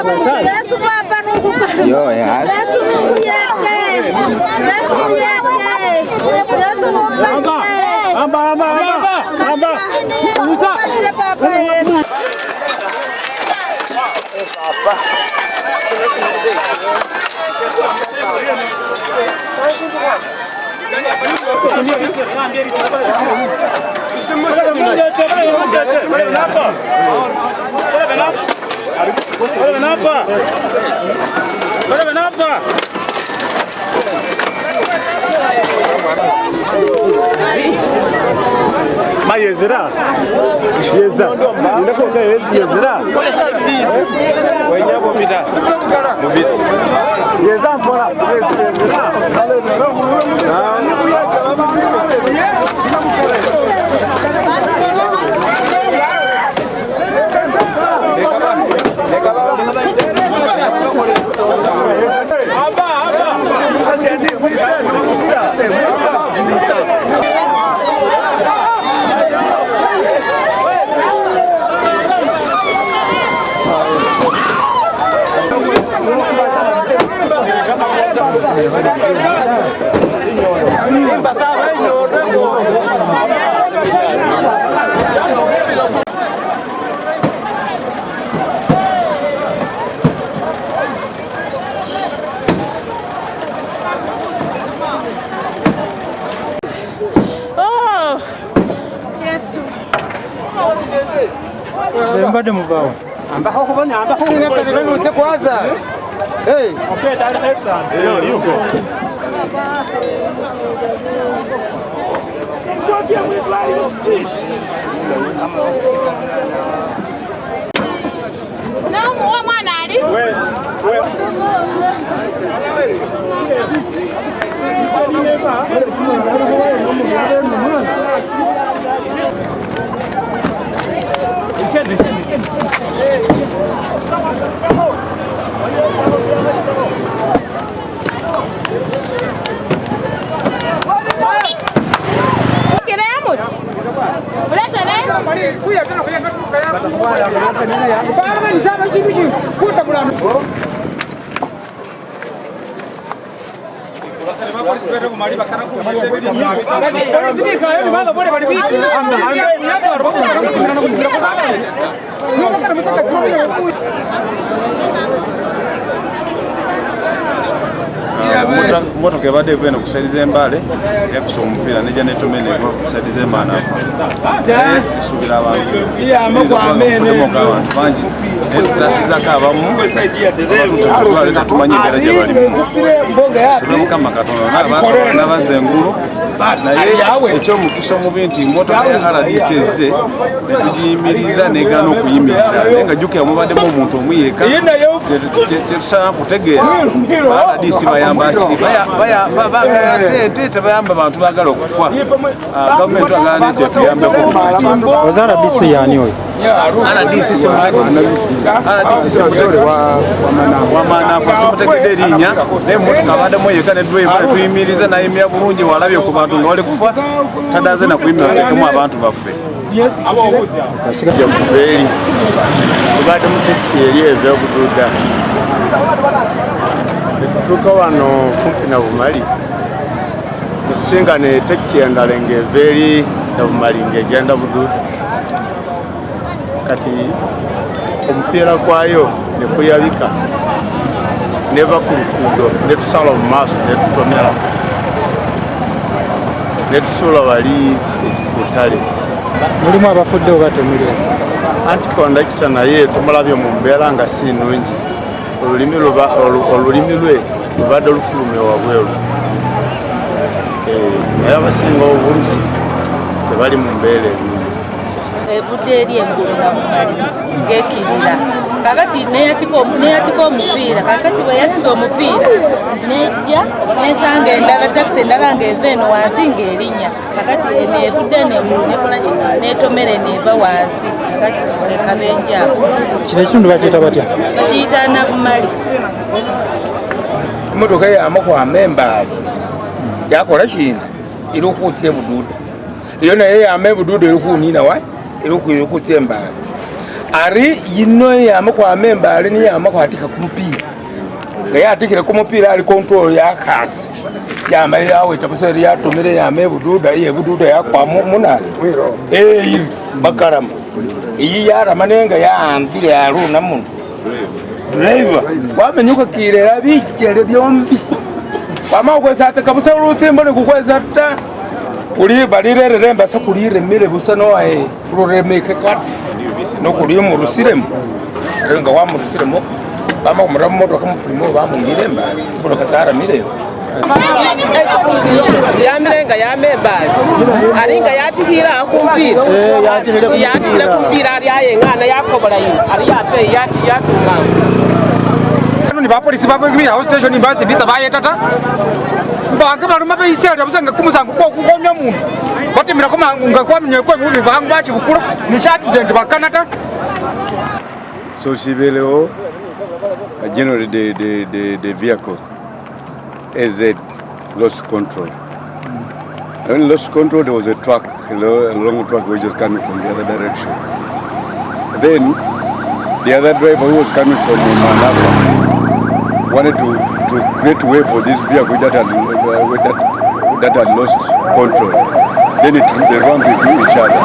Yesu papa nukupa. Yo ya. Yesu nukuyete. Yesu nukuyete. Yesu nukupate. Amba. Musa. Papa Yesu. Papa. Mayezera. Yeza. Ndakhoka yezera. Wenyabo bida. Mubisi. Yeza mpora. Yezera. Mbade mubao. Ambako kubona ambako kubona kwanza. Hey, okay, that's it. Yo, you go. Não, mwana ali. Emotoka ebadde kwenda kusaidiza Mbale yapisa omupiira nejja netomene kusaidiza manafa esubira abantu bangi tutasizako abamu tumanyi embeera gye balimu sibe mukama katonda nabaza engulu naye ekyomukisa omubi nti motoka ya RDC ezze netugiyimiriza negana okuyimirira naye nga jjukira mubaddemu omuntu omu yeka tetusobola kutegeera RDC bayamba ki bagala sente tebayamba abantu bagala okufa gavumenti agala nti etuyambeko RDC yani oyo RDC wamanafu simutegedde erinya naye emotoka abaddemu yeka netuyimiriza nayimira bulungi walabye ku bantu nga wali kufa tadaze nakuyimira tutekemu abantu baffe Mbale ubadde mu taxi eri eva okududa tutuuka wano kumpi Nabumali tusinga ne taxi endala ng'eva eri Nabumali ng'egenda bududa kati omupiira kwayo ne kuyabika neva ku luguudo ne tusala mu maaso ne tutomera ne tusuula wali ekutale. Mulimu abafudde oba temuli? Anti kondakita naye tumulabye mu mbeera nga si nnungi. Olulimi lwe lubadde lufulumye wabweru. Naye abasinga obungi tebali mu mbeera ennungi. Ebudde eri engulu Nabumali ng'ekirira kakati neyatika omupiira kakati bwe yatisa omupiira nejja nesanga endala takisi endala ng'eva eno wansi ng'erinya kakati evudde n'engulu nekola netomere n'eva wansi kakati Akabenje ako. Kino ekitundu bakiyita batya? Bakiyita Nabumali. Emotoka y'amakwama Mbale yakola kina eri okuutya ebuduuda iyo naye yama ebuduuda eri kuwuniina wa eri okuyokutya Mbale ari yino yamukwame Mbale ni yamakwatika kumupiira nga yatikire kumupiira ali control ya kasi yama yawe tabuseri yatumire yame bududa ye bududa yakwamu munali iri bakarama iyi yarama nenga yaambire aruna muno driver wamenyuka kirera bijere byombi wama kweza atakabusa urutimbo nikukweza ta kuli balirere mbasa kulire mire busa no aye kuremeke kati no kuli mu rusiremo renga wa mu rusiremo bama kumura moto kama primo bamu ngiremba kulo katara mireyo yamirenga yamembale aringa yatikira akumpira yatikira kumpira ari ayengana yakobola yi ari yape yatuma ni bapolisi babwira aho station imbase bitsa bayeta banga baruma bayisera busanga kumusanga ko kukonya muntu batemira ko manga kwamenye ko mubi bangu bachi bukura ni shati dende bakanata So Sibeleo generally the vehicle EZ lost control. When lost control, there was a truck, a long truck which was coming from the other direction. Then the other driver who was coming from Namba wanted to create way for this vehicle that had lost control. Then they rammed into each other.